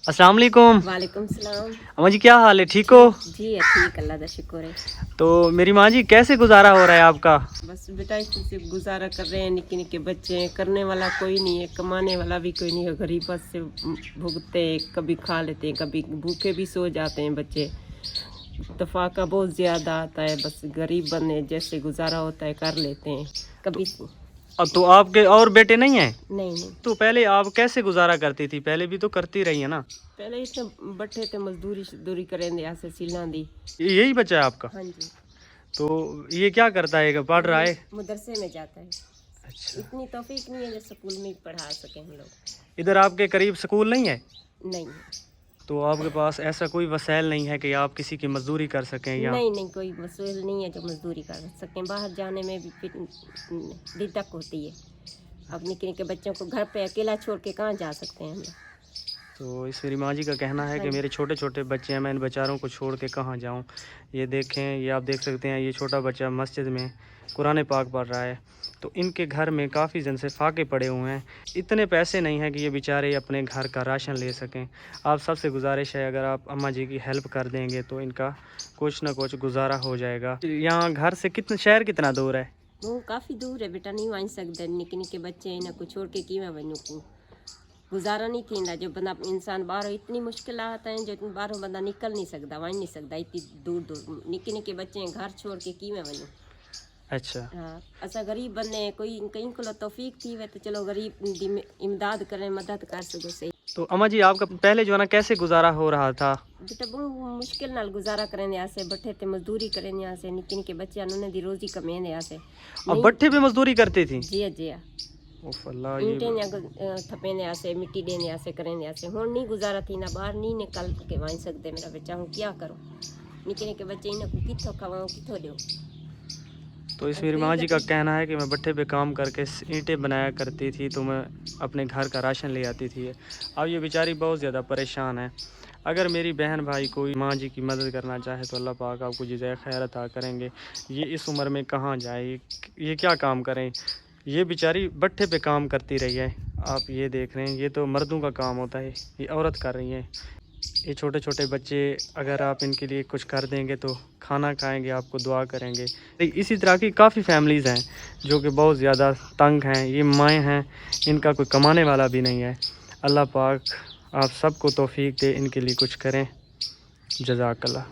अस्सलाम वालेकुम। वालेकुम सलाम। अम्मा जी क्या हाल है, ठीक हो? जी ठीक, अल्लाह का शुक्र है। तो मेरी माँ जी कैसे गुजारा हो रहा है आपका? बस बेटा इसी से गुजारा कर रहे हैं, निक्के निक्के बच्चे हैं, करने वाला कोई नहीं है, कमाने वाला भी कोई नहीं है, गरीबत से भुगते हैं, कभी खा लेते हैं, कभी भूखे भी सो जाते हैं बच्चे। तफाका बहुत ज़्यादा आता है, बस गरीब बने जैसे गुजारा होता है कर लेते हैं कभी। अब तो आपके और बेटे नहीं हैं? नहीं, तो पहले आप कैसे गुजारा करती थी? पहले भी तो करती रही है ना। पहले इतने बैठे थे, मजदूरी करें ऐसे सिला दी। यही बच्चा है आपका? हाँ जी। तो ये क्या करता है, पढ़ रहा है? मदरसे में जाता है। अच्छा। इतनी तौफीक नहीं है जो स्कूल में पढ़ा सके हम लोग। इधर आपके करीब स्कूल नहीं है? नहीं तो आपके पास ऐसा कोई वसाइल नहीं है कि आप किसी की मजदूरी कर सकें या? नहीं, कोई मसूल नहीं है जो मजदूरी कर सकें। बाहर जाने में भी फिर दिक्कत होती है। अब निक्के निक्के बच्चों को घर पे अकेला छोड़ के कहाँ जा सकते हैं हम लोग। तो इस मेरी माँ जी का कहना है कि मेरे छोटे छोटे बच्चे हैं, मैं इन बेचारों को छोड़ के कहाँ जाऊँ। ये देखें, ये आप देख सकते हैं, ये छोटा बच्चा मस्जिद में कुरान पाक पढ़ रहा है। तो इनके घर में काफ़ी दिन से फाके पड़े हुए हैं, इतने पैसे नहीं हैं कि ये बेचारे अपने घर का राशन ले सकें। आप सबसे गुजारिश है, अगर आप अम्मा जी की हेल्प कर देंगे तो इनका कुछ ना कुछ गुजारा हो जाएगा। यहाँ घर से शहर कितना दूर है? वो काफ़ी दूर है बेटा, नहीं वन सकते, निक्के निक्के बच्चे हैं, इन्हें को छोड़ के कि मैं वनूं को गुजारा नहीं थींदा। जो बंदा इंसान बाहर इतनी मुश्किल आता है, जो बाहरों बंदा निकल नहीं सकता, वन नहीं सकता, इतनी दूर निक्के निक्के बच्चे हैं, घर छोड़ के कि मैं वनूं। अच्छा। हाँ, असा गरीब बने कोई कहीं को तौफीक थी वे तो चलो गरीब दी इमदाद करें, मदद कर सको सही। तो अम्मा जी आपका पहले जो है ना कैसे गुजारा हो रहा था? बेटा बहुत मुश्किल नाल गुजारा करें यहाँ से, बैठे थे मजदूरी करें यहाँ से, निक्के निक्के बच्चे उन्होंने दी रोजी कमें यहाँ से। अब भट्ठे पे मजदूरी करती थी? जी उफ अल्लाह, ईंटें थपे ने से, मिट्टी देने यहाँ से, करें यहाँ से। हुण नहीं गुजारा थी ना, बाहर नहीं निकल के वाई सकते मेरा बच्चा, हूँ क्या करूँ। निक्के निक्के बच्चे इन्हें को कितों खवाऊँ, कितों दूँ। तो इस मेरी माँ जी का कहना है कि मैं भट्ठे पे काम करके ईंटें बनाया करती थी, तो मैं अपने घर का राशन ले आती थी। अब ये बेचारी बहुत ज़्यादा परेशान है। अगर मेरी बहन भाई कोई माँ जी की मदद करना चाहे तो अल्लाह पाक आपको जज़ाए खैर अता करेंगे। ये इस उम्र में कहाँ जाए, ये क्या काम करें। ये बेचारी भट्ठे पे काम करती रही है। आप ये देख रहे हैं, ये तो मर्दों का काम होता है, ये औरत कर रही है। ये छोटे छोटे बच्चे, अगर आप इनके लिए कुछ कर देंगे तो खाना खाएंगे, आपको दुआ करेंगे। इसी तरह की काफ़ी फैमिलीज़ हैं जो कि बहुत ज़्यादा तंग हैं। ये माएँ हैं, इनका कोई कमाने वाला भी नहीं है। अल्लाह पाक आप सबको तौफीक दे, इनके लिए कुछ करें। जज़ाकल्लाह।